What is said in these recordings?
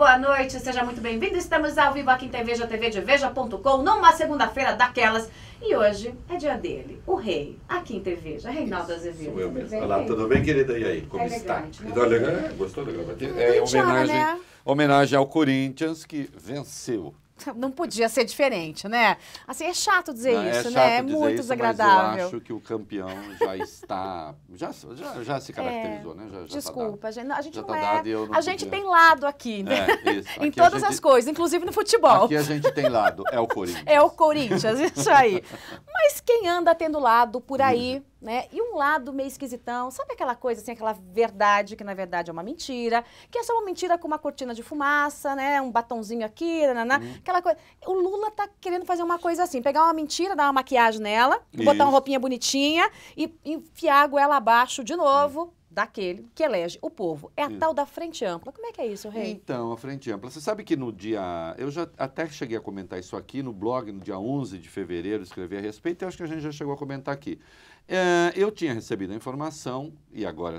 boa noite, seja muito bem-vindo. Estamos ao vivo aqui em Veja TV de Veja.com, numa segunda-feira daquelas. E hoje é dia dele, o rei, aqui em Veja, Reinaldo Azevedo. Sou eu mesmo. Olá, tudo bem, querida? E aí, como está? Né? Gostou da gravatinha? É homenagem ao Corinthians, que venceu. Não podia ser diferente, né? Assim, é chato dizer isso, chato né? É dizer muito isso, desagradável. Mas eu acho que o campeão já está... Já se caracterizou, né? Já desculpa, tá a gente já não tá é... dado e eu não a gente podia. tem lado aqui, né? Isso. Em Aqui todas as coisas, inclusive no futebol. Aqui a gente tem lado, é o Corinthians. É o Corinthians, isso aí. Mas quem anda tendo lado por aí, né? E um lado meio esquisitão, sabe aquela coisa assim, aquela verdade que na verdade é uma mentira, que é só uma mentira com uma cortina de fumaça, né? Um batonzinho aqui, aquela coisa. O Lula tá querendo fazer uma coisa assim, pegar uma mentira, dar uma maquiagem nela, botar uma roupinha bonitinha e enfiar a goela abaixo de novo daquele que elege o povo. É a tal da Frente Ampla. Como é que é isso, Rei? Então, a Frente Ampla. Você sabe que no dia... Eu já até cheguei a comentar isso aqui no blog, no dia 11 de fevereiro, escrevi a respeito, e acho que a gente já chegou a comentar aqui. Eu tinha recebido a informação, e agora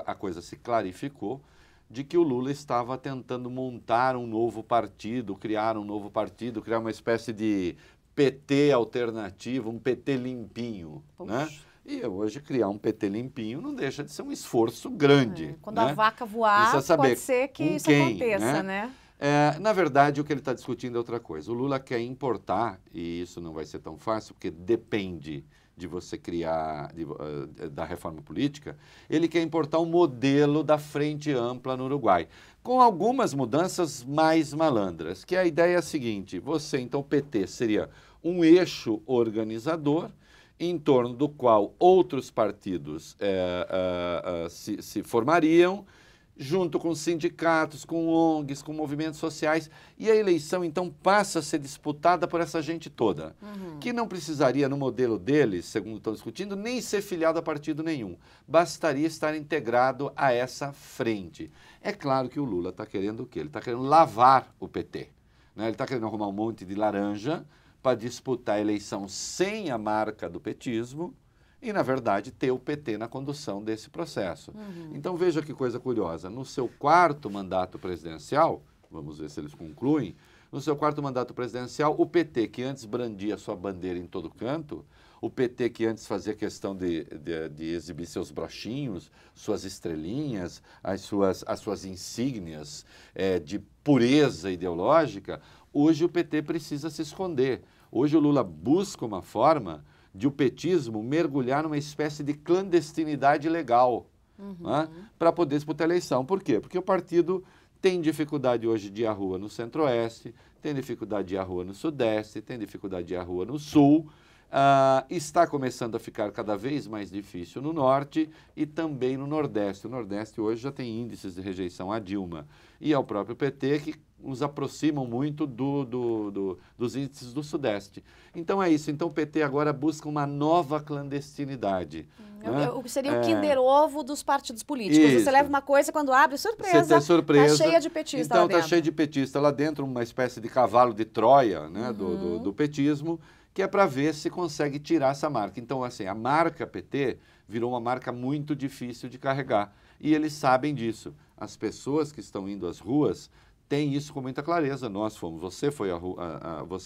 a coisa se clarificou, de que o Lula estava tentando montar um novo partido, criar uma espécie de PT alternativo, um PT limpinho, né? E hoje criar um PT limpinho não deixa de ser um esforço grande. Quando a vaca voar, pode ser que isso aconteça, né? Na verdade, o que ele está discutindo é outra coisa. O Lula quer importar, e isso não vai ser tão fácil, porque depende de você criar, da reforma política, ele quer importar um modelo da Frente Ampla no Uruguai, com algumas mudanças mais malandras, que a ideia é a seguinte: então, o PT seria um eixo organizador, em torno do qual outros partidos se formariam, junto com sindicatos, com ONGs, com movimentos sociais, e a eleição, então, passa a ser disputada por essa gente toda, que não precisaria, no modelo deles, segundo estão discutindo, nem ser filiado a partido nenhum, bastaria estar integrado a essa frente. É claro que o Lula está querendo o quê? Ele está querendo lavar o PT, né? Ele está querendo arrumar um monte de laranja para disputar a eleição sem a marca do petismo e, na verdade, ter o PT na condução desse processo. Então, veja que coisa curiosa. No seu quarto mandato presidencial, vamos ver se eles concluem, no seu quarto mandato presidencial, o PT, que antes brandia sua bandeira em todo canto, o PT que antes fazia questão de exibir seus brochinhos, suas estrelinhas, as suas insígnias de pureza ideológica, hoje o PT precisa se esconder. Hoje o Lula busca uma forma de o petismo mergulhar numa espécie de clandestinidade legal, né, para poder disputar a eleição. Por quê? Porque o partido tem dificuldade hoje de ir à rua no Centro-Oeste, tem dificuldade de ir à rua no Sudeste, tem dificuldade de ir à rua no Sul, está começando a ficar cada vez mais difícil no Norte e também no Nordeste. O Nordeste hoje já tem índices de rejeição à Dilma e ao próprio PT, que nos aproximam muito dos índices do Sudeste. Então é isso. Então o PT agora busca uma nova clandestinidade. Seria o Kinder Ovo dos partidos políticos. Isso. Você leva uma coisa, quando abre, surpresa. Você tem surpresa. Tá cheia de petista então, lá dentro. Está cheio de petista lá dentro, uma espécie de cavalo de Troia, né, do petismo, que é para ver se consegue tirar essa marca. Então, assim, a marca PT virou uma marca muito difícil de carregar. E eles sabem disso. As pessoas que estão indo às ruas têm isso com muita clareza. Nós fomos, você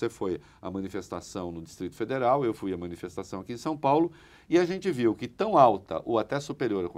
foi a manifestação no Distrito Federal, eu fui à manifestação aqui em São Paulo, e a gente viu que tão alta, ou até superior,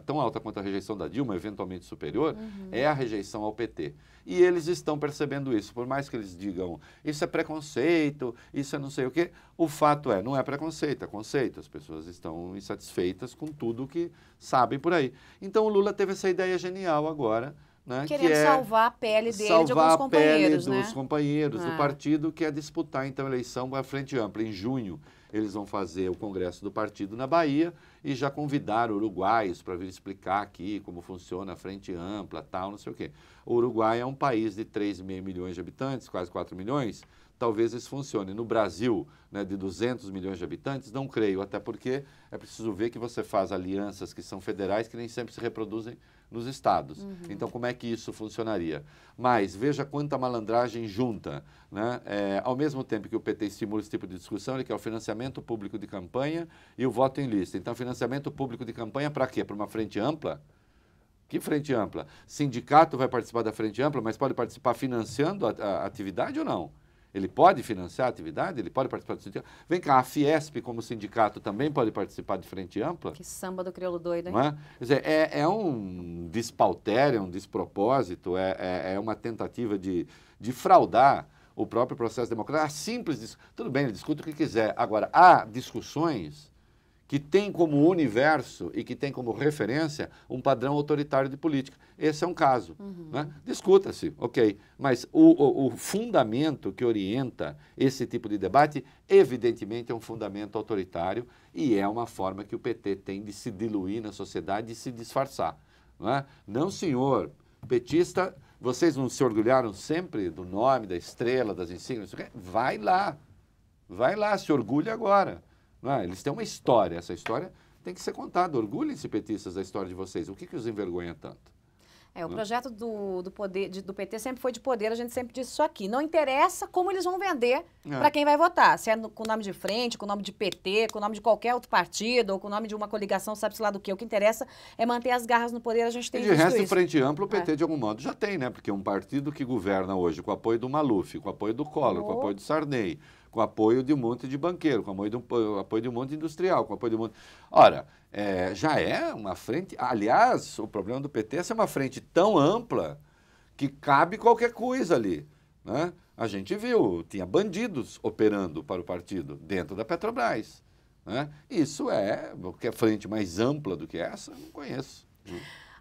tão alta quanto a rejeição da Dilma, eventualmente superior, é a rejeição ao PT. E eles estão percebendo isso, por mais que eles digam, isso é preconceito, isso é não sei o quê, o fato é, não é preconceito, é conceito. As pessoas estão insatisfeitas com tudo que sabem por aí. Então o Lula teve essa ideia genial agora, né, querendo salvar a pele dele, de alguns companheiros, salvar a pele né? dos companheiros do partido, que é disputar, então, a eleição para a Frente Ampla. Em junho, eles vão fazer o congresso do partido na Bahia e já convidaram uruguaios para vir explicar aqui como funciona a Frente Ampla, tal, não sei o quê. O Uruguai é um país de 3,5 milhões de habitantes, quase 4 milhões. Talvez isso funcione. No Brasil, né, de 200 milhões de habitantes, não creio, até porque é preciso ver que você faz alianças que são federais que nem sempre se reproduzem nos estados. Então, como é que isso funcionaria? Mas veja quanta malandragem junta, né? Ao mesmo tempo que o PT estimula esse tipo de discussão, ele quer o financiamento público de campanha e o voto em lista. Então, financiamento público de campanha para quê? Para uma frente ampla? Que frente ampla? Sindicato vai participar da frente ampla, mas pode participar financiando a atividade ou não? Ele pode financiar a atividade? Ele pode participar do sindicato? Vem cá, a Fiesp, como sindicato, também pode participar de frente ampla? Que samba do crioulo doido, hein? Não é? Quer dizer, é um despautério, um despropósito, é uma tentativa de fraudar o próprio processo democrático. Tudo bem, ele discute o que quiser. Agora, há discussões que têm como universo e que têm como referência um padrão autoritário de política. Esse é um caso. Né? Discuta-se, ok. Mas o fundamento que orienta esse tipo de debate, evidentemente, é um fundamento autoritário e é uma forma que o PT tem de se diluir na sociedade e se disfarçar. Não, senhor, petista, vocês não se orgulharam sempre do nome, da estrela, das insígnias? Vai lá, se orgulhe agora. Eles têm uma história, essa história tem que ser contada. Orgulhem-se, petistas, da história de vocês. O que os envergonha tanto? O projeto do PT sempre foi de poder, a gente sempre disse isso aqui. Não interessa como eles vão vender para quem vai votar. Se é com o nome de frente, com o nome de PT, com o nome de qualquer outro partido, ou com o nome de uma coligação, sabe-se lá do quê. O que interessa é manter as garras no poder, a gente tem visto isso. E de resto, frente ampla, o PT, de algum modo, já tem, né? Porque é um partido que governa hoje com o apoio do Maluf, com o apoio do Collor, com o apoio do Sarney, com o apoio de um monte de banqueiro, com o apoio de um monte de industrial, com o apoio de um monte... Ora, já é uma frente... Aliás, o problema do PT é ser uma frente tão ampla que cabe qualquer coisa ali, né? A gente viu, tinha bandidos operando para o partido dentro da Petrobras, né? Isso qualquer frente mais ampla do que essa, não conheço.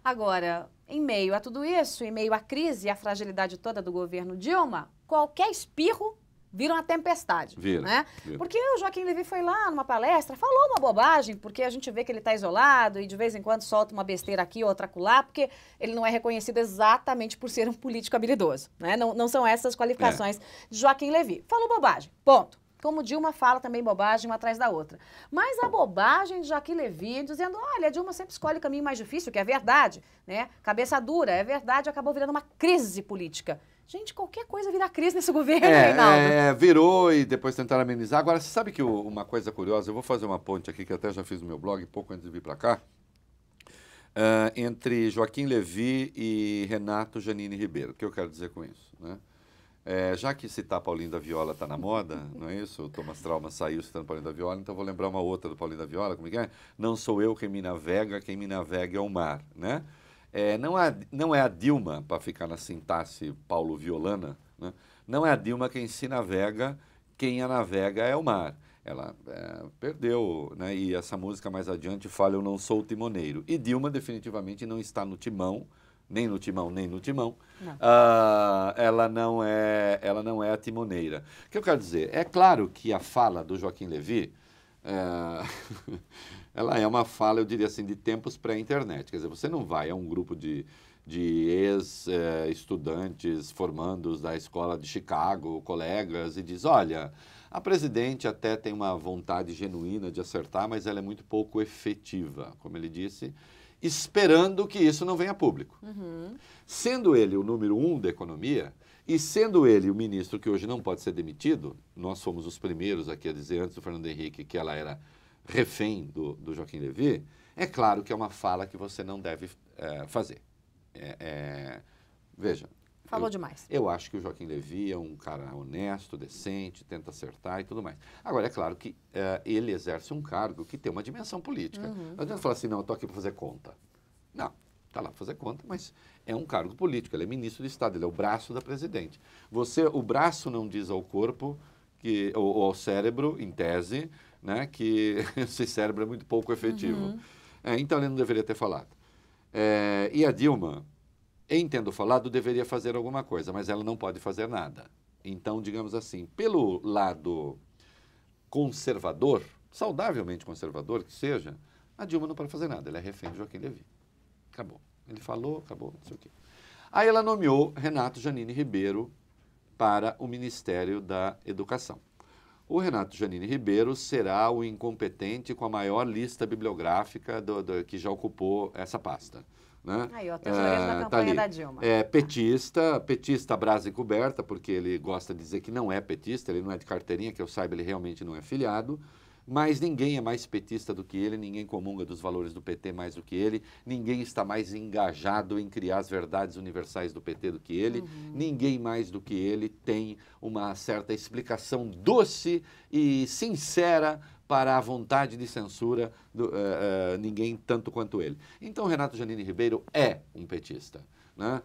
Agora, em meio a tudo isso, em meio à crise e à fragilidade toda do governo Dilma, qualquer espirro vira uma tempestade, né? Porque o Joaquim Levy foi lá numa palestra, falou uma bobagem, porque a gente vê que ele está isolado e de vez em quando solta uma besteira aqui, outra acolá, porque ele não é reconhecido exatamente por ser um político habilidoso, né? Não são essas qualificações de Joaquim Levy. Falou bobagem, ponto. Como Dilma fala também bobagem uma atrás da outra. Mas a bobagem de Joaquim Levy dizendo, olha, a Dilma sempre escolhe o caminho mais difícil, que é verdade, né? Cabeça dura, é verdade, acabou virando uma crise política. Gente, qualquer coisa vira crise nesse governo, Reinaldo. Virou e depois tentaram amenizar. Agora, você sabe que uma coisa curiosa, eu vou fazer uma ponte aqui, que até já fiz no meu blog, pouco antes de vir para cá, entre Joaquim Levy e Renato Janine Ribeiro. O que eu quero dizer com isso, né? Já que citar Paulinho da Viola está na moda, não é isso? O Thomas Trauma saiu citando Paulinho da Viola, então vou lembrar uma outra do Paulinho da Viola, como é que é? Não sou eu quem me navega é o mar, né? Não é a Dilma, para ficar na sintaxe Paulo Violana, né? Não é a Dilma quem se navega, quem a navega é o mar. Ela perdeu, né? E essa música mais adiante fala, eu não sou o timoneiro. E Dilma definitivamente não está no timão, nem no timão, nem no timão. Ela não é a timoneira. O que eu quero dizer? É claro que a fala do Joaquim Levy, ela é uma fala, eu diria assim, de tempos pré-internet. Quer dizer, você não vai a um grupo de ex-estudantes formandos da escola de Chicago, colegas, e diz, olha, a presidente até tem uma vontade genuína de acertar, mas ela é muito pouco efetiva, como ele disse, esperando que isso não venha a público. Sendo ele o número 1 da economia, e sendo ele o ministro que hoje não pode ser demitido, nós fomos os primeiros aqui a dizer, antes do Fernando Henrique, que ela era refém do Joaquim Levy, é claro que é uma fala que você não deve fazer. Veja. Falou demais. Eu acho que o Joaquim Levy é um cara honesto, decente, tenta acertar e tudo mais. Agora, é claro que ele exerce um cargo que tem uma dimensão política. Não adianta falar assim, não, eu estou aqui para fazer conta. Não, está lá para fazer conta, mas é um cargo político. Ele é ministro de Estado, ele é o braço da presidente. O braço não diz ao corpo, ou ao cérebro, em tese, né, que esse cérebro é muito pouco efetivo. Então, ele não deveria ter falado. E a Dilma, em tendo falado, deveria fazer alguma coisa, mas ela não pode fazer nada. Então, digamos assim, pelo lado conservador, saudavelmente conservador que seja, a Dilma não pode fazer nada, ela é refém de Joaquim Levy. Acabou. Ele falou, acabou, não sei o quê. Aí ela nomeou Renato Janine Ribeiro para o Ministério da Educação. O Renato Janine Ribeiro será o incompetente com a maior lista bibliográfica que já ocupou essa pasta. Né? Aí, ó, tesoureiro da campanha da Dilma. Petista brasa e coberta, porque ele gosta de dizer que não é petista, ele não é de carteirinha, que eu saiba, ele realmente não é filiado. mas ninguém é mais petista do que ele, ninguém comunga dos valores do PT mais do que ele, ninguém está mais engajado em criar as verdades universais do PT do que ele, ninguém mais do que ele tem uma certa explicação doce e sincera para a vontade de censura, ninguém tanto quanto ele. Então, Renato Giannini Ribeiro é um petista, né?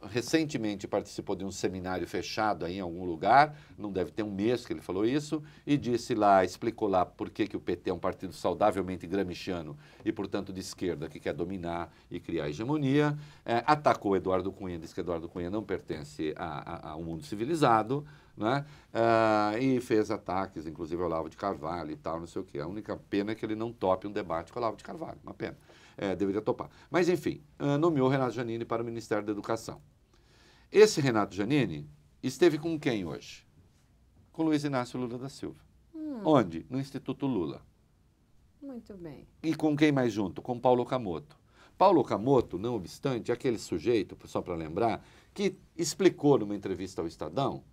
Recentemente participou de um seminário fechado aí em algum lugar, não deve ter um mês que ele falou isso, e disse lá, explicou lá por que o PT é um partido saudavelmente gramsciano e, portanto, de esquerda, que quer dominar e criar hegemonia. Atacou Eduardo Cunha, disse que Eduardo Cunha não pertence a um mundo civilizado, né? E fez ataques, inclusive ao Olavo de Carvalho e tal, não sei o quê. A única pena é que ele não tope um debate com o Olavo de Carvalho, uma pena. Deveria topar. Mas, enfim, nomeou Renato Giannini para o Ministério da Educação. Esse Renato Giannini esteve com quem hoje? Com Luiz Inácio Lula da Silva. Onde? No Instituto Lula. Muito bem. E com quem mais junto? Com Paulo Okamoto. Paulo Okamoto, não obstante, é aquele sujeito, só para lembrar, que explicou numa entrevista ao Estadão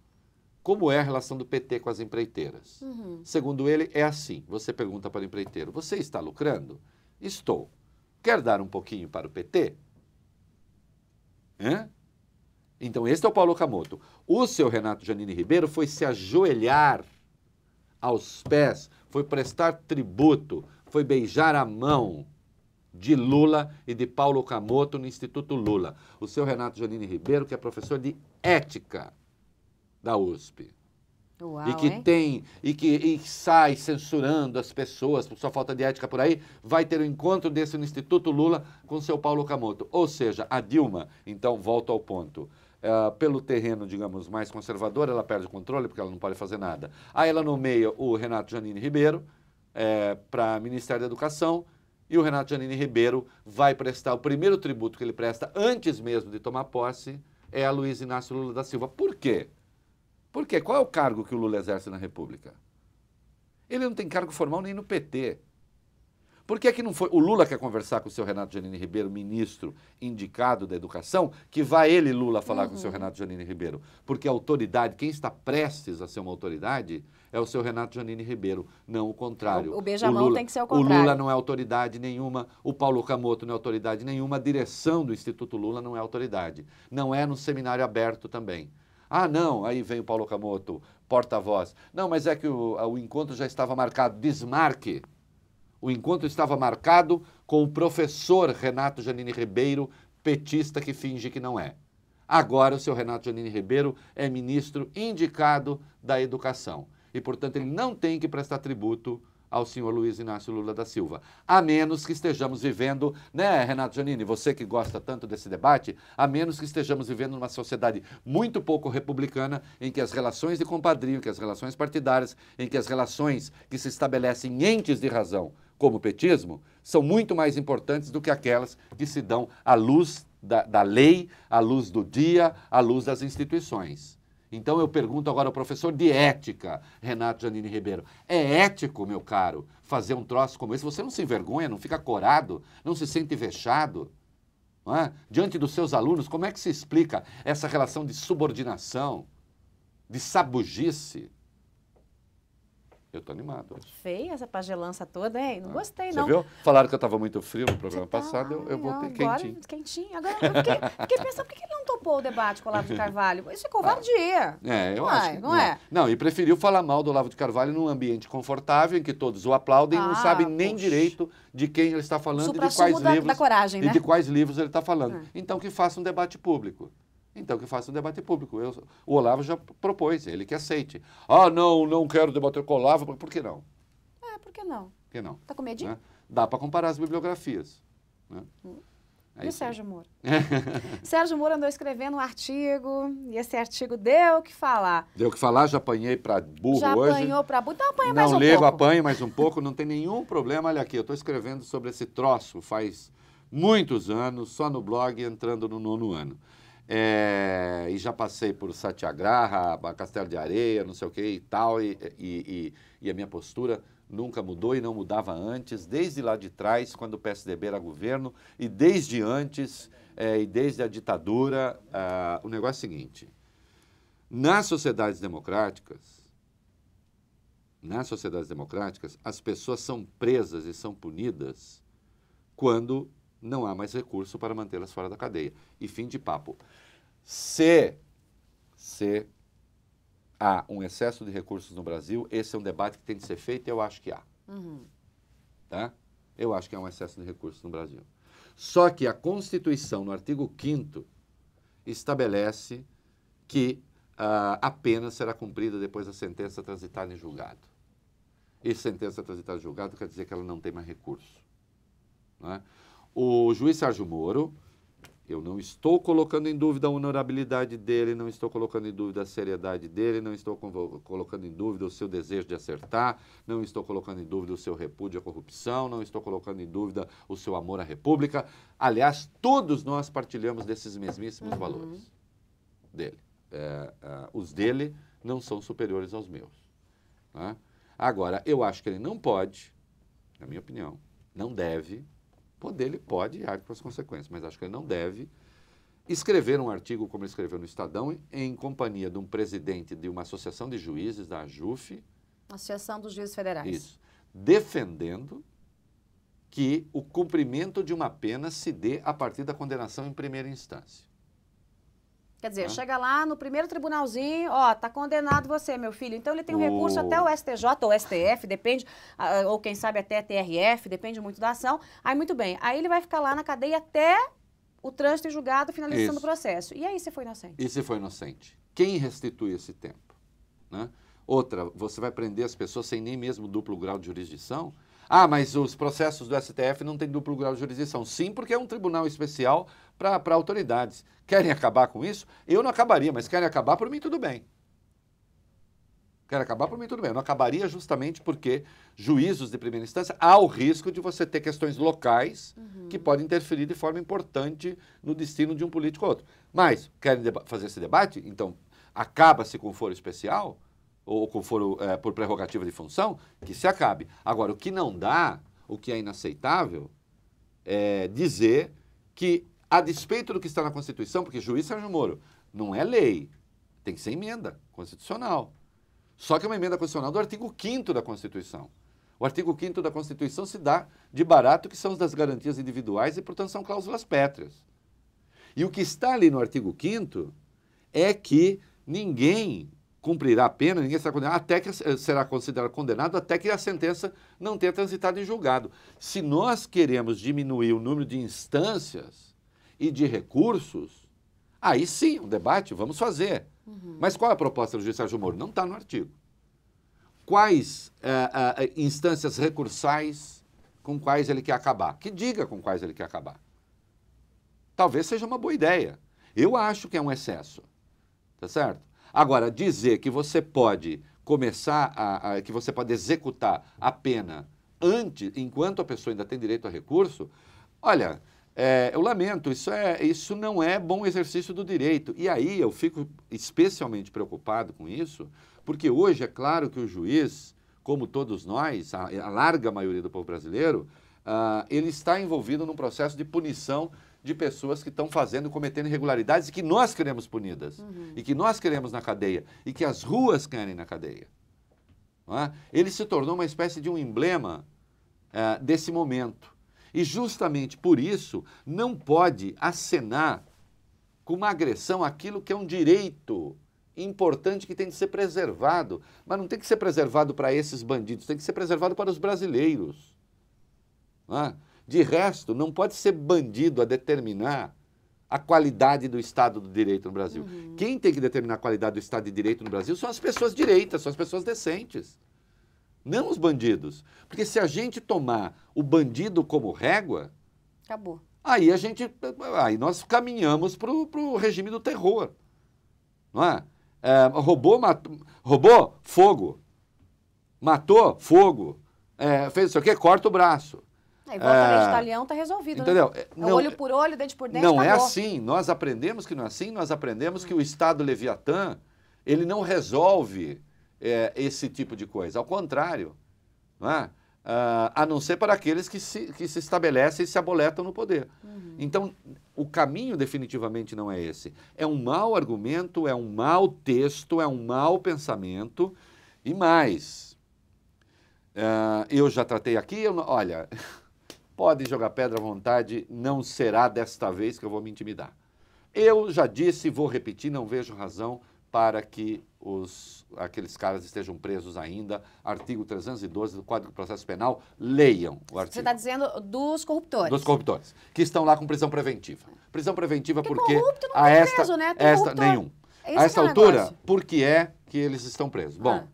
como é a relação do PT com as empreiteiras. Segundo ele, é assim. Você pergunta para o empreiteiro, você está lucrando? Estou. Quer dar um pouquinho para o PT? Então, esse é o Paulo Okamoto. O seu Renato Giannini Ribeiro foi se ajoelhar aos pés, foi prestar tributo, foi beijar a mão de Lula e de Paulo Okamoto no Instituto Lula. O seu Renato Giannini Ribeiro, que é professor de ética da USP. Uau, E que sai censurando as pessoas por sua falta de ética por aí, vai ter um encontro desse no Instituto Lula com o seu Paulo Okamoto. Ou seja, a Dilma, então, volta ao ponto. Pelo terreno, digamos, mais conservador, ela perde o controle porque ela não pode fazer nada. Aí ela nomeia o Renato Giannini Ribeiro para Ministério da Educação, e o Renato Giannini Ribeiro vai prestar o primeiro tributo que ele presta antes mesmo de tomar posse a Luiz Inácio Lula da Silva. Por quê? Porque qual é o cargo que o Lula exerce na República? Ele não tem cargo formal nem no PT. Por que é que não foi? O Lula quer conversar com o seu Renato Giannini Ribeiro, ministro indicado da Educação, que vai ele, Lula, falar com o seu Renato Giannini Ribeiro. Porque a autoridade, quem está prestes a ser uma autoridade, é o seu Renato Giannini Ribeiro, não o contrário. O beijamão tem que ser o contrário. O Lula não é autoridade nenhuma, o Paulo Okamoto não é autoridade nenhuma, a direção do Instituto Lula não é autoridade. Não é no seminário aberto também. Ah, não, aí vem o Paulo Okamoto, porta-voz. Não, mas é que o encontro já estava marcado. Desmarque. O encontro estava marcado com o professor Renato Giannini Ribeiro, petista que finge que não é. Agora o seu Renato Giannini Ribeiro é ministro indicado da Educação. E, portanto, ele não tem que prestar tributo ao senhor Luiz Inácio Lula da Silva. A menos que estejamos vivendo, né, Renato Giannini, você que gosta tanto desse debate, a menos que estejamos vivendo numa sociedade muito pouco republicana, em que as relações de compadrio, que as relações partidárias, em que as relações que se estabelecem em entes de razão, como o petismo, são muito mais importantes do que aquelas que se dão à luz da lei, à luz do dia, à luz das instituições. Então eu pergunto agora ao professor de ética, Renato Giannini Ribeiro, é ético, meu caro, fazer um troço como esse? Você não se envergonha, não fica corado, não se sente vexado? Não é? Diante dos seus alunos, como é que se explica essa relação de subordinação, de sabugice? Eu estou animado hoje. Feia essa pagelança toda, hein? Não gostei, Você não. viu? Falaram que eu estava muito frio no programa passado, eu voltei agora, quentinho. Quentinho. Agora eu fiquei pensando, por que ele não topou o debate com o Olavo de Carvalho? Isso é covardia. Eu acho que não é. Não, e preferiu falar mal do Olavo de Carvalho num ambiente confortável, em que todos o aplaudem e não sabem nem direito de quem ele está falando e de quais livros, da coragem, né? e de quais livros ele está falando. Então que faça um debate público. O Olavo já propôs, ele que aceite. Ah, não quero debater com o Olavo, por que não? Por que não? Por que não? Tá com medinho? Né? Dá para comparar as bibliografias. Né? E o Sérgio Moro? Sérgio Moro andou escrevendo um artigo, e esse artigo deu o que falar. Deu o que falar, já apanhei para burro já hoje. Já apanhou para burro, então apanha mais um pouco. Não ligo, apanho mais um pouco, não tem nenhum problema. Olha aqui, eu estou escrevendo sobre esse troço faz muitos anos, só no blog, entrando no 9º ano. E já passei por Satyagraha, Castelo de Areia, não sei o que e tal, e a minha postura nunca mudou e não mudava antes, desde lá de trás, quando o PSDB era governo, e desde antes, e desde a ditadura. O negócio é o seguinte: nas sociedades democráticas, nas sociedades democráticas, as pessoas são presas e são punidas quando não há mais recurso para mantê-las fora da cadeia. E fim de papo. Se há um excesso de recursos no Brasil, esse é um debate que tem de ser feito e eu acho que há. Tá? Eu acho que há um excesso de recursos no Brasil. Só que a Constituição, no artigo 5º, estabelece que a pena será cumprida depois da sentença transitada em julgado. E sentença transitada em julgado quer dizer que ela não tem mais recurso. Não é? O juiz Sérgio Moro, eu não estou colocando em dúvida a honorabilidade dele, não estou colocando em dúvida a seriedade dele, não estou colocando em dúvida o seu desejo de acertar, não estou colocando em dúvida o seu repúdio à corrupção, não estou colocando em dúvida o seu amor à República. Aliás, todos nós partilhamos desses mesmíssimos valores dele. Os dele não são superiores aos meus. Né? Agora, eu acho que ele não pode, na minha opinião, não deve, poder ele pode e arque com as consequências, mas acho que ele não deve escrever um artigo como ele escreveu no Estadão em companhia de um presidente de uma associação de juízes, da AJUF. Associação dos Juízes Federais. Isso. Defendendo que o cumprimento de uma pena se dê a partir da condenação em primeira instância. Quer dizer, chega lá no primeiro tribunalzinho, ó, tá condenado você, meu filho. Então ele tem um recurso até o STJ ou STF, depende, ou quem sabe até a TRF, depende muito da ação. Aí, muito bem, aí ele vai ficar lá na cadeia até o trânsito em julgado, finalização do processo. E aí se foi inocente? E se foi inocente? Quem restitui esse tempo? Né? Outra, você vai prender as pessoas sem nem mesmo duplo grau de jurisdição? Ah, mas os processos do STF não têm duplo grau de jurisdição. Sim, porque é um tribunal especial para autoridades. Querem acabar com isso? Eu não acabaria, mas querem acabar por mim, tudo bem. Querem acabar por mim, tudo bem. Eu não acabaria justamente porque juízos de primeira instância há o risco de você ter questões locais que podem interferir de forma importante no destino de um político ou outro. Mas, querem fazer esse debate? Então, acaba-se com foro especial ou com foro por prerrogativa de função, que se acabe. Agora, o que não dá, o que é inaceitável, é dizer que, a despeito do que está na Constituição, porque juiz Sérgio Moro não é lei, tem que ser emenda constitucional. Só que é uma emenda constitucional do artigo 5º da Constituição. O artigo 5º da Constituição se dá de barato, que são as das garantias individuais e, portanto, são cláusulas pétreas. E o que está ali no artigo 5º é que ninguém cumprirá a pena, ninguém será condenado, até que será considerado condenado até que a sentença não tenha transitado em julgado. Se nós queremos diminuir o número de instâncias e de recursos, aí sim, um debate, vamos fazer. Mas qual é a proposta do juiz Sérgio Moro? Não está no artigo. Quais instâncias recursais com quais ele quer acabar? Que diga com quais ele quer acabar. Talvez seja uma boa ideia. Eu acho que é um excesso. Tá certo? Agora, dizer que você pode começar que você pode executar a pena antes, enquanto a pessoa ainda tem direito a recurso, olha, eu lamento, isso não é bom exercício do direito. E aí eu fico especialmente preocupado com isso, porque hoje é claro que o juiz, como todos nós, a larga maioria do povo brasileiro, ele está envolvido num processo de punição de pessoas que estão cometendo irregularidades e que nós queremos punidas, e que nós queremos na cadeia, e que as ruas querem na cadeia. Não é? Ele se tornou uma espécie de um emblema desse momento. E justamente por isso não pode acenar com uma agressão aquilo que é um direito importante que tem de ser preservado. Mas não tem que ser preservado para esses bandidos, tem que ser preservado para os brasileiros. Não é? De resto, não pode ser bandido a determinar a qualidade do Estado do Direito no Brasil. Quem tem que determinar a qualidade do Estado de Direito no Brasil são as pessoas direitas, são as pessoas decentes. Não os bandidos. Porque se a gente tomar o bandido como régua, acabou. Aí nós caminhamos para o regime do terror. Não é? Roubou, fogo. Matou, fogo. Fez isso aqui, corta o braço. Aí volta a lei de talhão, está resolvido. Entendeu? Né? Não, olho por olho, dente por dente, não acabou. É assim. Nós aprendemos que não é assim. Nós aprendemos que o Estado Leviatã, ele não resolve esse tipo de coisa. Ao contrário. Não é? A não ser para aqueles que se estabelecem e se aboletam no poder. Então, o caminho definitivamente não é esse. É um mau argumento, é um mau texto, é um mau pensamento. E mais, Eu já tratei aqui, olha, podem jogar pedra à vontade, não será desta vez que eu vou me intimidar. Eu já disse, vou repetir, não vejo razão para que aqueles caras estejam presos ainda. Artigo 312 do Código de Processo Penal, leiam o artigo. Você está dizendo dos corruptores. Dos corruptores, que estão lá com prisão preventiva. Prisão preventiva porque corrupto não a tem esta, preso, né? Tem esta corruptor. nenhum. Esse A esta é o altura, negócio. por que é que eles estão presos? Bom,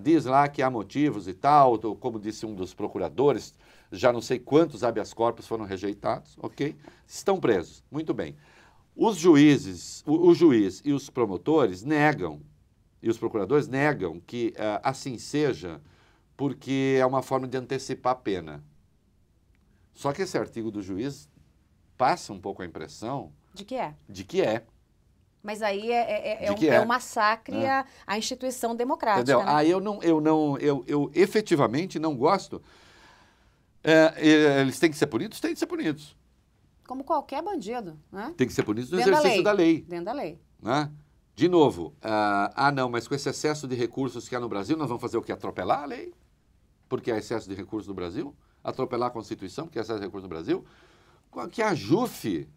diz lá que há motivos e tal, como disse um dos procuradores, já não sei quantos habeas corpus foram rejeitados, ok? Estão presos, muito bem. Os juízes, o juiz e os promotores negam, e os procuradores negam que assim seja, porque é uma forma de antecipar a pena. Só que esse artigo do juiz passa um pouco a impressão De que é? de que é. Mas aí é um massacre à instituição democrática. Entendeu? Né? Aí eu efetivamente não gosto. Eles têm que ser punidos? Têm que ser punidos. Como qualquer bandido, né? Tem que ser punidos no Dentro exercício da lei. Dentro da lei. Né? De novo, não, mas com esse excesso de recursos que há no Brasil, nós vamos fazer o quê? Atropelar a lei? Porque há excesso de recursos no Brasil? Atropelar a Constituição, porque há excesso de recursos no Brasil? Que a JUF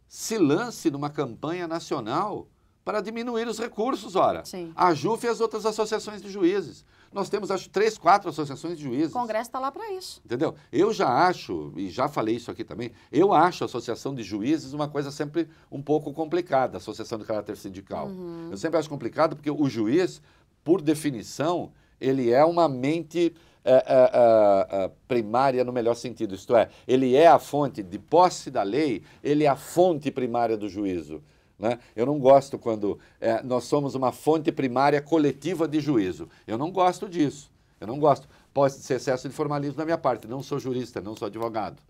se lance numa campanha nacional para diminuir os recursos, ora. Sim. A JUF e as outras associações de juízes. Nós temos, acho, 3, 4 associações de juízes. O Congresso está lá para isso. Entendeu? Eu já acho, e já falei isso aqui também, eu acho a associação de juízes uma coisa sempre um pouco complicada, a associação de caráter sindical. Eu sempre acho complicado porque o juiz, por definição, ele é uma mente primária no melhor sentido, isto é, ele é a fonte de posse da lei, ele é a fonte primária do juízo. Né? Eu não gosto quando nós somos uma fonte primária coletiva de juízo. Eu não gosto disso. Eu não gosto. Pode ser excesso de formalismo da minha parte. Não sou jurista, não sou advogado.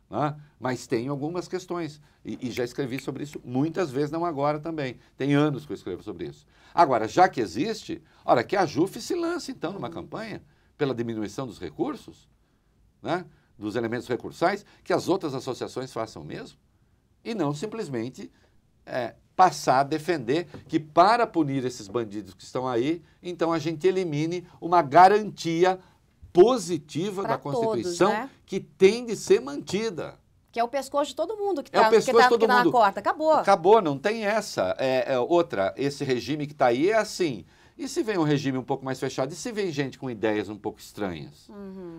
Né? Mas tenho algumas questões. E já escrevi sobre isso muitas vezes, não agora também. Tem anos que eu escrevo sobre isso. Agora, já que existe, ora, que a JUF se lance, então, numa campanha pela diminuição dos recursos, né? Dos elementos recursais, que as outras associações façam o mesmo. E não simplesmente passar a defender que para punir esses bandidos que estão aí, então a gente elimine uma garantia positiva Pra da Constituição todos, né? que tem de ser mantida. Que é o pescoço de todo mundo que É o está pescoço de todo na mundo. corda. Acabou. Acabou, não tem essa. Outra, esse regime que está aí é assim. E se vem um regime um pouco mais fechado? E se vem gente com ideias um pouco estranhas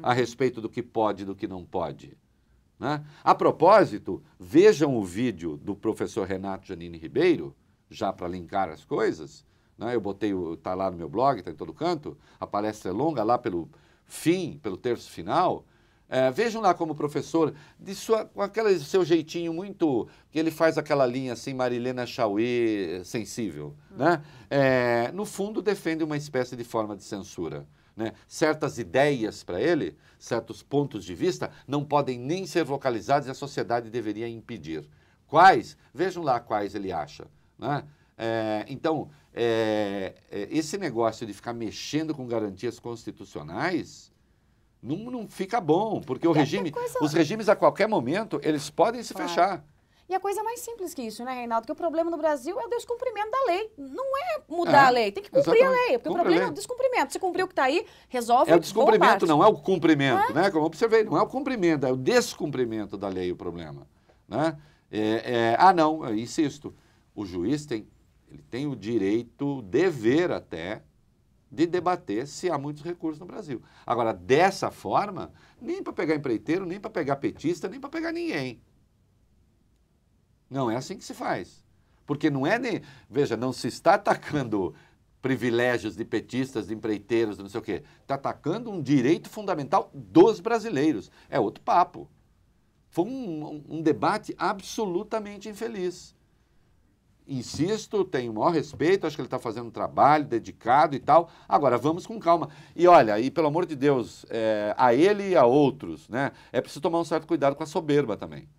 a respeito do que pode e do que não pode? Né? A propósito, vejam o vídeo do professor Renato Janine Ribeiro, já para linkar as coisas, né? Eu botei, está lá no meu blog, está em todo canto, a palestra é longa, lá pelo terço final. Vejam lá como o professor, com aquele seu jeitinho muito, que ele faz aquela linha assim, Marilena Chauí sensível, né? No fundo defende uma espécie de forma de censura. Né? Certas ideias para ele, certos pontos de vista, não podem nem ser vocalizados e a sociedade deveria impedir. Quais? Vejam lá quais ele acha. Né? Então, esse negócio de ficar mexendo com garantias constitucionais não fica bom, porque os regimes a qualquer momento, eles podem se fechar. E a coisa mais simples que isso, né, Reinaldo? Que o problema no Brasil é o descumprimento da lei. Não é mudar a lei, tem que cumprir a lei. Porque o problema é o descumprimento. Se cumprir o que está aí, resolve. É o descumprimento, não é o cumprimento, né? Como eu observei, não é o cumprimento, é o descumprimento da lei o problema. Né? Não, eu insisto, o juiz ele tem o direito, o dever até, de debater se há muitos recursos no Brasil. Agora, dessa forma, nem para pegar empreiteiro, nem para pegar petista, nem para pegar ninguém. Não é assim que se faz. Porque não é nem... Veja, não se está atacando privilégios de petistas, de empreiteiros, de não sei o quê. Está atacando um direito fundamental dos brasileiros. É outro papo. Foi um debate absolutamente infeliz. Insisto, tenho o maior respeito, acho que ele está fazendo um trabalho dedicado e tal. Agora, vamos com calma. E olha, pelo amor de Deus, a ele e a outros, né, é preciso tomar um certo cuidado com a soberba também.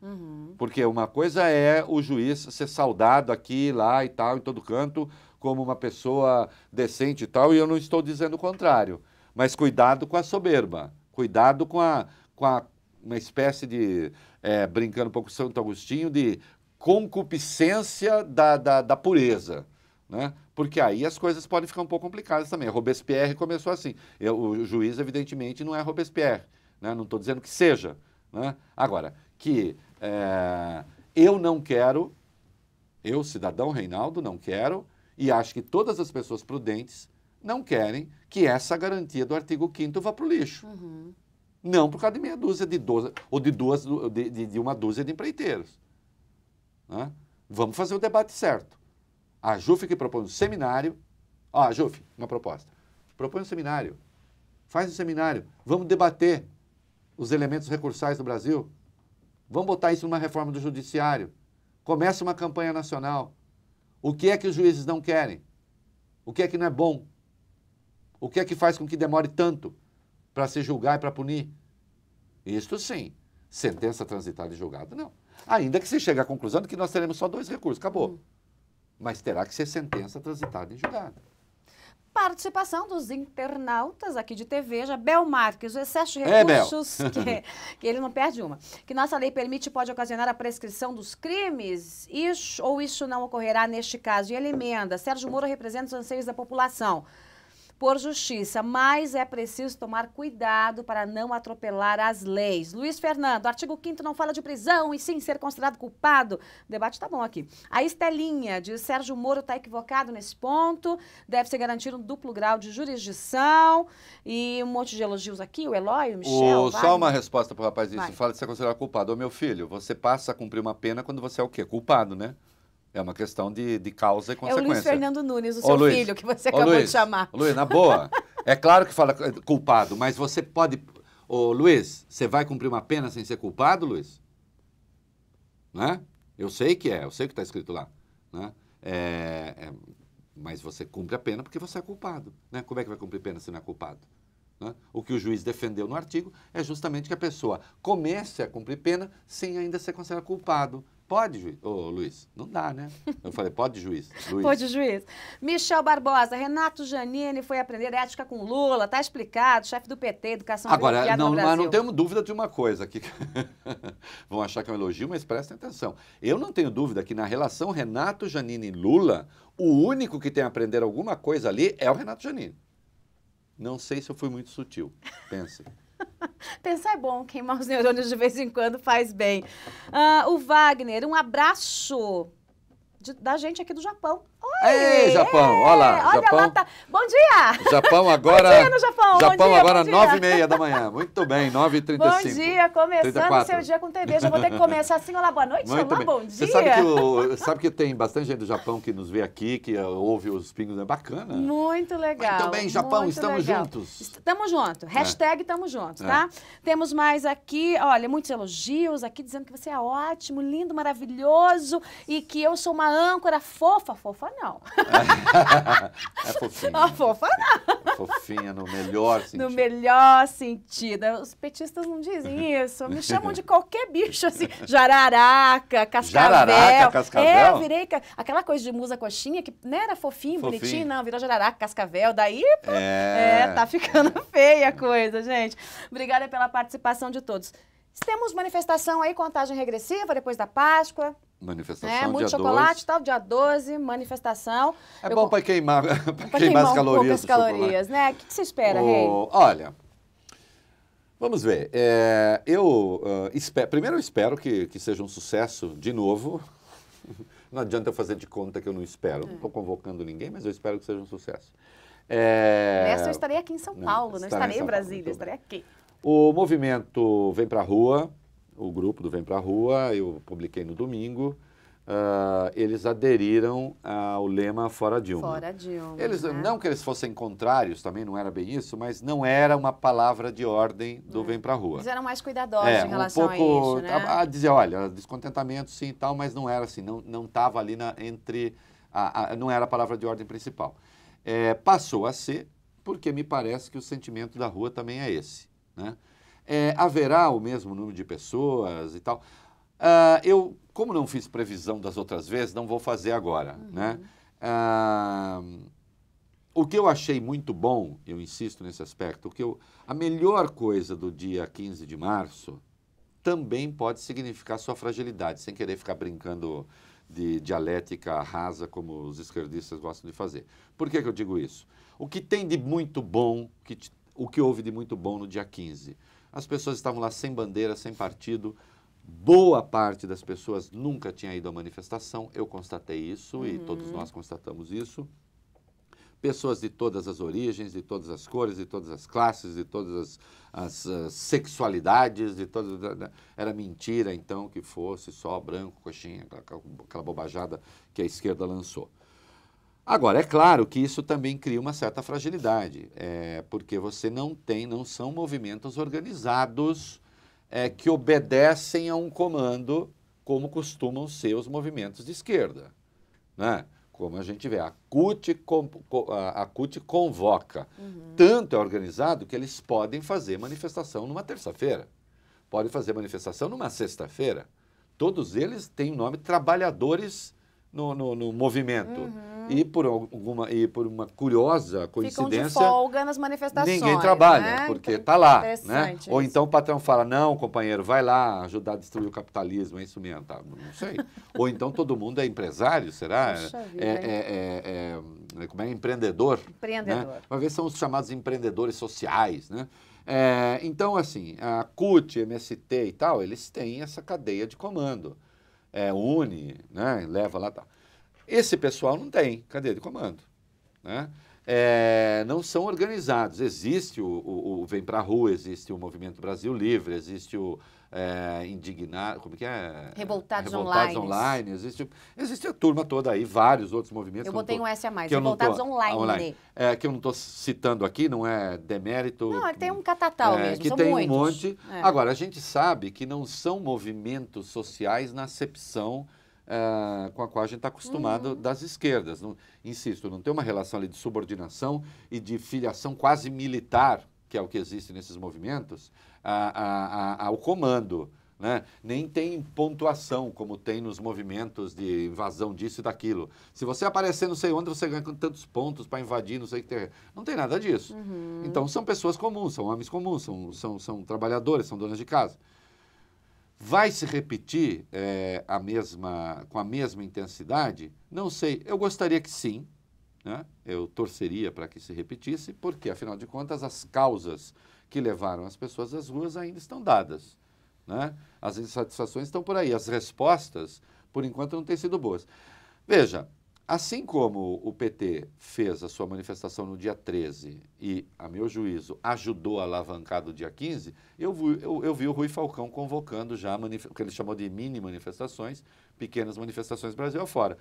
Porque uma coisa é o juiz ser saudado aqui, lá e tal, em todo canto, como uma pessoa decente e tal, e eu não estou dizendo o contrário. Mas cuidado com a soberba, cuidado com uma espécie de, brincando um pouco com Santo Agostinho, de concupiscência da pureza. né? Porque aí as coisas podem ficar um pouco complicadas também. Robespierre começou assim. O juiz, evidentemente, não é Robespierre, né? Não estou dizendo que seja, né? Agora, que eu não quero, eu, cidadão Reinaldo, não quero, e acho que todas as pessoas prudentes não querem que essa garantia do artigo 5º vá para o lixo. Uhum. Não por causa de meia dúzia de 12, ou de uma dúzia de empreiteiros, né? Vamos fazer o debate certo. A JUF que propõe um seminário. Ó, JUF, uma proposta. Propõe um seminário. Faz um seminário. Vamos debater os elementos recursais do Brasil. Vamos botar isso numa reforma do judiciário. Começa uma campanha nacional. O que é que os juízes não querem? O que é que não é bom? O que é que faz com que demore tanto para se julgar e para punir? Isto sim. Sentença transitada e julgada, não. Ainda que se chegue à conclusão de que nós teremos só 2 recursos. Acabou. Mas terá que ser sentença transitada e julgada. Participação dos internautas aqui de TV, já Bel Marques, o excesso de recursos, que ele não perde uma, que nossa lei permite e pode ocasionar a prescrição dos crimes, isso não ocorrerá neste caso. E ele emenda, Sérgio Moro representa os anseios da população por justiça, mas é preciso tomar cuidado para não atropelar as leis. Luiz Fernando, artigo 5º não fala de prisão e sim ser considerado culpado. O debate tá bom aqui. A Estelinha diz, Sérgio Moro está equivocado nesse ponto, deve ser garantido um duplo grau de jurisdição e um monte de elogios aqui, o Eloy, o Michel, Só uma resposta para o rapaz disso, Vai. fala de ser considerado culpado. Ô meu filho, você passa a cumprir uma pena quando você é o quê? Culpado, né? É uma questão de causa e É o consequência. Luiz Fernando Nunes, o seu Luiz, filho, que você acabou de chamar. Luiz, na boa, é claro que fala culpado, mas você pode... Ô Luiz, você vai cumprir uma pena sem ser culpado, Luiz? Né? Eu sei que está escrito lá. Né? Mas você cumpre a pena porque você é culpado. Né? Como é que vai cumprir pena se não é culpado? Né? O que o juiz defendeu no artigo é justamente que a pessoa comece a cumprir pena sem ainda ser considerado culpado. Pode, juiz? Ô, Luiz, não dá, né? Eu falei, pode, juiz? Luiz. Pode, juiz. Michel Barbosa, Renato Giannini foi aprender ética com Lula, tá explicado, chefe do PT, educação Agora, no não, Brasil. mas não temos dúvida de uma coisa, que vão achar que é um elogio, mas prestem atenção. Eu não tenho dúvida que na relação Renato Giannini e Lula, o único que tem a aprender alguma coisa ali é o Renato Giannini. Não sei se eu fui muito sutil, pense. Pensar é bom, queimar os neurônios de vez em quando faz bem. O Wagner, um abraço da gente aqui do Japão. Oi! Ei, Japão, olha lá. Olha Japão, lá, tá. Bom dia! Japão agora... Bom dia no Japão, Japão bom dia, agora, bom dia. 9h30 da manhã. Muito bem, 9h35. Bom dia, começando 34. seu dia com TV. Já vou ter que começar assim, olá, boa noite, Muito olá, bem. bom dia. Você sabe que tem bastante gente do Japão que nos vê aqui, que ouve os pingos, é bacana. Muito legal. Muito bem, Japão, muito estamos legal. juntos. Estamos juntos. Hashtag estamos juntos, tá? Temos mais aqui, olha, muitos elogios aqui dizendo que você é ótimo, lindo, maravilhoso e que eu sou uma âncora fofa. Fofa não. É fofinha. Ó, fofa não. É fofinha no melhor sentido. No melhor sentido. Os petistas não dizem isso. Me chamam de qualquer bicho, assim. Jararaca, cascavel. Jararaca, cascavel? É, eu virei aquela coisa de musa coxinha, que não era fofinho, bonitinho, não. Virou jararaca, cascavel. Daí, tá ficando feia a coisa, gente. Obrigada pela participação de todos. Temos manifestação aí, contagem regressiva, depois da Páscoa. Manifestação muito dia chocolate 12. Tal, dia 12, manifestação. Bom para queimar, Pra queimar as um pouco calorias as do calorias, né? O que você espera, Rei? Olha, vamos ver. Primeiro eu espero que seja um sucesso de novo. Não adianta eu fazer de conta que eu não espero. Não estou convocando ninguém, mas eu espero que seja um sucesso. Nessa eu estarei aqui em São Paulo, não estarei em Brasília, estarei aqui. O movimento Vem Pra Rua, o grupo do Vem Pra Rua, eu publiquei no domingo, eles aderiram ao lema Fora Dilma. Fora Dilma. Não que eles fossem contrários, também não era bem isso, mas não era uma palavra de ordem do Vem Pra Rua. Eles eram mais cuidadosos em relação a isso, né? A dizer, olha, descontentamento sim e tal, mas não era assim, não estava ali não era a palavra de ordem principal. Passou a ser, porque me parece que o sentimento da rua também é esse. Né? Haverá o mesmo número de pessoas e tal. Eu, como não fiz previsão das outras vezes, não vou fazer agora. Né? O que eu achei muito bom, eu insisto nesse aspecto, a melhor coisa do dia 15 de março, também pode significar sua fragilidade, sem querer ficar brincando de dialética rasa, como os esquerdistas gostam de fazer. Por que eu digo isso? O que tem de muito bom, o que houve de muito bom no dia 15? As pessoas estavam lá sem bandeira, sem partido. Boa parte das pessoas nunca tinha ido à manifestação. Eu constatei isso e todos nós constatamos isso. Pessoas de todas as origens, de todas as cores, de todas as classes, de todas as sexualidades, era mentira, então, que fosse só branco, coxinha, aquela bobajada que a esquerda lançou. Agora, é claro que isso também cria uma certa fragilidade, porque você não são movimentos organizados que obedecem a um comando, como costumam ser os movimentos de esquerda, né? Como a gente vê, a CUT convoca. Tanto é organizado que eles podem fazer manifestação numa terça-feira, podem fazer manifestação numa sexta-feira. Todos eles têm o nome Trabalhadores no movimento. E por uma curiosa coincidência... Ficam de folga nas manifestações. Ninguém trabalha, né? porque está lá. Né? Isso. Ou então o patrão fala, não, companheiro, vai lá ajudar a destruir o capitalismo, é isso mesmo. Tá? Não sei. Ou então todo mundo é empresário, será? Puxa vida, como é? Empreendedor. Empreendedor. Né? Uma vez são os chamados empreendedores sociais, né? Então, assim, a CUT, MST e tal, eles têm essa cadeia de comando. Une, né? Leva lá e tal. Esse pessoal não tem cadeia de comando, né? Não são organizados. Existe o Vem Pra Rua, existe o Movimento Brasil Livre, existe o Indignado, como que é? Revoltados Online. Existe a turma toda aí, vários outros movimentos. Eu botei um S a mais, Revoltados Online. Que eu não estou citando aqui, não é demérito. Não, tem um catatal mesmo, que são tem muitos. Um monte. Agora, a gente sabe que não são movimentos sociais na acepção com a qual a gente está acostumado das esquerdas. Não, insisto, não tem uma relação ali de subordinação e de filiação quase militar, que é o que existe nesses movimentos, ao comando. Né? Nem tem pontuação, como tem nos movimentos de invasão disso e daquilo. Se você aparecer não sei onde, você ganha tantos pontos para invadir, não sei o que tem. Não tem nada disso. Então, são pessoas comuns, são homens comuns, são trabalhadores, são donas de casa. Vai se repetir com a mesma intensidade? Não sei. Eu gostaria que sim, né? Eu torceria para que se repetisse, porque, afinal de contas, as causas que levaram as pessoas às ruas ainda estão dadas. Né? As insatisfações estão por aí. As respostas, por enquanto, não têm sido boas. Veja, assim como o PT fez a sua manifestação no dia 13 e, a meu juízo, ajudou a alavancar do dia 15, eu vi o Rui Falcão convocando já o que ele chamou de mini manifestações, pequenas manifestações Brasil afora.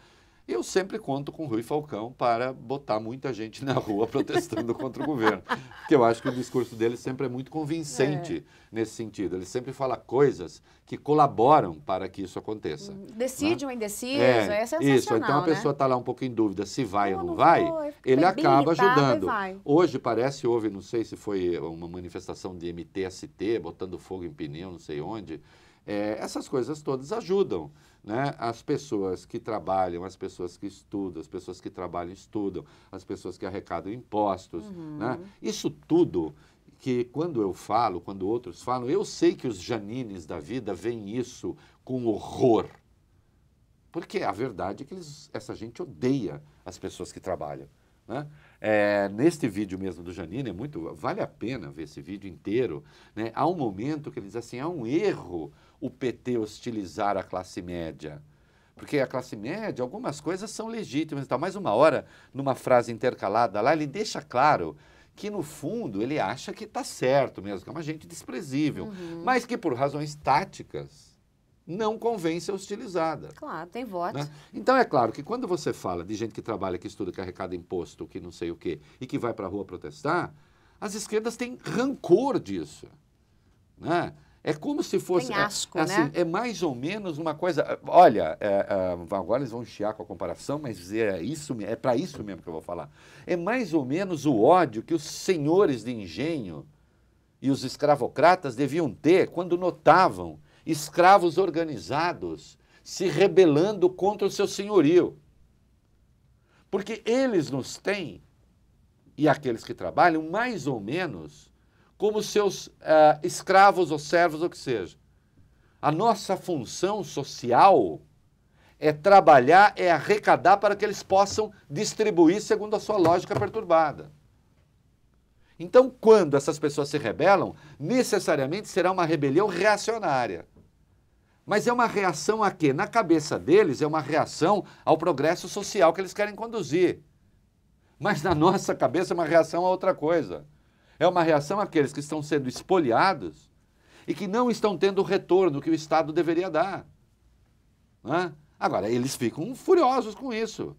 Eu sempre conto com o Rui Falcão para botar muita gente na rua protestando contra o governo. Porque eu acho que o discurso dele sempre é muito convincente nesse sentido. Ele sempre fala coisas que colaboram para que isso aconteça. Decide né? o indeciso, é sensacional, isso, então a pessoa está lá um pouco em dúvida se vai ou não vai, ele bem acaba ajudando. Vai. Hoje houve, não sei se foi uma manifestação de MTST, botando fogo em pneu, não sei onde. Essas coisas todas ajudam, né? As pessoas que trabalham, as pessoas que estudam, as pessoas que trabalham estudam, as pessoas que arrecadam impostos, né? Isso tudo que quando eu falo, quando outros falam, eu sei que os Janines da vida veem isso com horror, porque a verdade é que essa gente odeia as pessoas que trabalham. Né? Neste vídeo mesmo do Janine, vale a pena ver esse vídeo inteiro. Né? Há um momento que ele diz assim, há um erro o PT hostilizar a classe média. Porque a classe média, algumas coisas são legítimas. Então, mais uma hora, numa frase intercalada lá, ele deixa claro que, no fundo, ele acha que está certo mesmo, que é uma gente desprezível, mas que, por razões táticas, não convém ser hostilizada. Claro, tem voto. Né? Então, é claro que quando você fala de gente que trabalha, que estuda, que arrecada imposto, que não sei o quê, e que vai para a rua protestar, as esquerdas têm rancor disso. Né? É como se fosse... Tem asco, assim, né? É mais ou menos uma coisa... Olha, agora eles vão chiar com a comparação, mas é para isso mesmo que eu vou falar. É mais ou menos o ódio que os senhores de engenho e os escravocratas deviam ter quando notavam escravos organizados se rebelando contra o seu senhorio. Porque eles nos têm, e aqueles que trabalham, mais ou menos como seus escravos ou servos, ou que seja. A nossa função social é trabalhar, é arrecadar para que eles possam distribuir segundo a sua lógica perturbada. Então, quando essas pessoas se rebelam, necessariamente será uma rebelião reacionária. Mas é uma reação a quê? Na cabeça deles, é uma reação ao progresso social que eles querem conduzir. Mas na nossa cabeça é uma reação a outra coisa. É uma reação àqueles que estão sendo espoliados e que não estão tendo o retorno que o Estado deveria dar. Né? Agora, eles ficam furiosos com isso.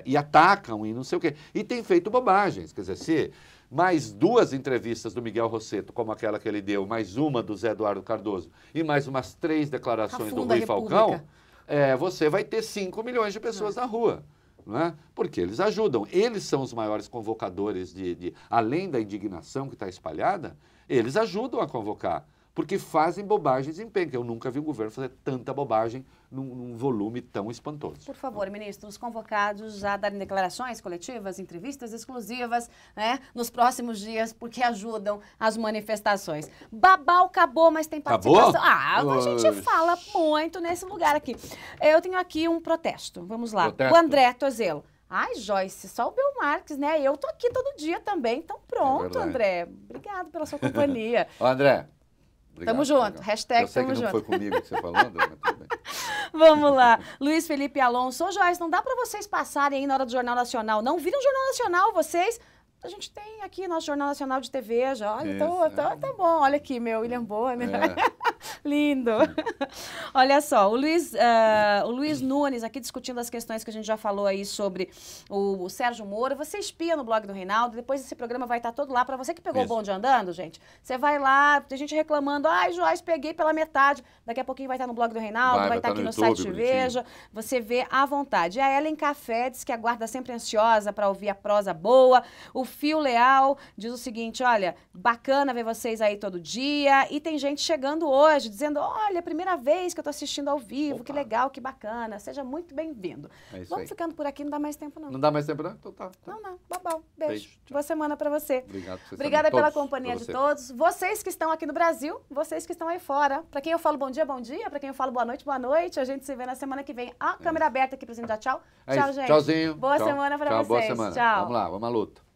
E atacam e não sei o quê. E tem feito bobagens. Quer dizer, se mais 2 entrevistas do Miguel Rosseto, como aquela que ele deu, mais uma do Zé Eduardo Cardoso e mais umas 3 declarações do Rui Falcão, você vai ter 5 milhões de pessoas na rua. Não é? Porque eles ajudam. Eles são os maiores convocadores além da indignação que está espalhada, eles ajudam a convocar. Porque fazem bobagens em penca. Eu nunca vi um governo fazer tanta bobagem num volume tão espantoso. Por favor, ministros convocados já darem declarações coletivas, entrevistas exclusivas, né, nos próximos dias, porque ajudam as manifestações. Babau acabou, mas tem participação. Acabou? A gente fala muito nesse lugar aqui. Eu tenho aqui um protesto. Vamos lá. Protesto. O André Tozelo. Ai, Joyce, só o Bel Marques, né? Eu tô aqui todo dia também. Então pronto, André. Obrigado pela sua companhia. Ô, André. Obrigado, tamo junto. legal. Hashtag eu sei tamo que não junto. foi comigo que você falou, André, mas tudo bem. Vamos lá. Luiz Felipe Alonso. Ô, Joyce, não dá pra vocês passarem aí na hora do Jornal Nacional. Não viram o Jornal Nacional, vocês? A gente tem aqui nosso Jornal Nacional de TV já. Olha, então, tá bom. Olha aqui, meu William Bonner. Lindo. Olha só, o Luiz Nunes aqui discutindo as questões que a gente já falou aí sobre o Sérgio Moro. Você espia no blog do Reinaldo, depois esse programa vai estar todo lá. Para você que pegou o bonde andando, gente, você vai lá, tem gente reclamando, ai, Joyce, peguei pela metade. Daqui a pouquinho vai estar no blog do Reinaldo, vai estar aqui no site YouTube, Veja. Você vê à vontade. E a Ellen Café diz que aguarda sempre ansiosa para ouvir a prosa boa. O Fio Leal diz o seguinte, olha, bacana ver vocês aí todo dia. E tem gente chegando hoje dizendo, olha, primeira vez que eu tô assistindo ao vivo, Opa. Que legal, que bacana. Seja muito bem-vindo. É isso Vamos aí. ficando por aqui, não dá mais tempo não. Não dá mais tempo, não? Então tá. Não, babau. Beijo. Beijo, tchau. Boa semana pra você. Obrigado por vocês Obrigada também, pela todos, companhia pra de você. todos. Vocês que estão aqui no Brasil, vocês que estão aí fora. Pra quem eu falo bom dia. Pra quem eu falo boa noite. A gente se vê na semana que vem. A câmera aberta aqui pra gente dar tchau. É Tchau, isso. gente. Tchauzinho. Boa Tchau. semana pra Tchau, vocês. boa semana. Tchau. Vamos lá, vamos à luta.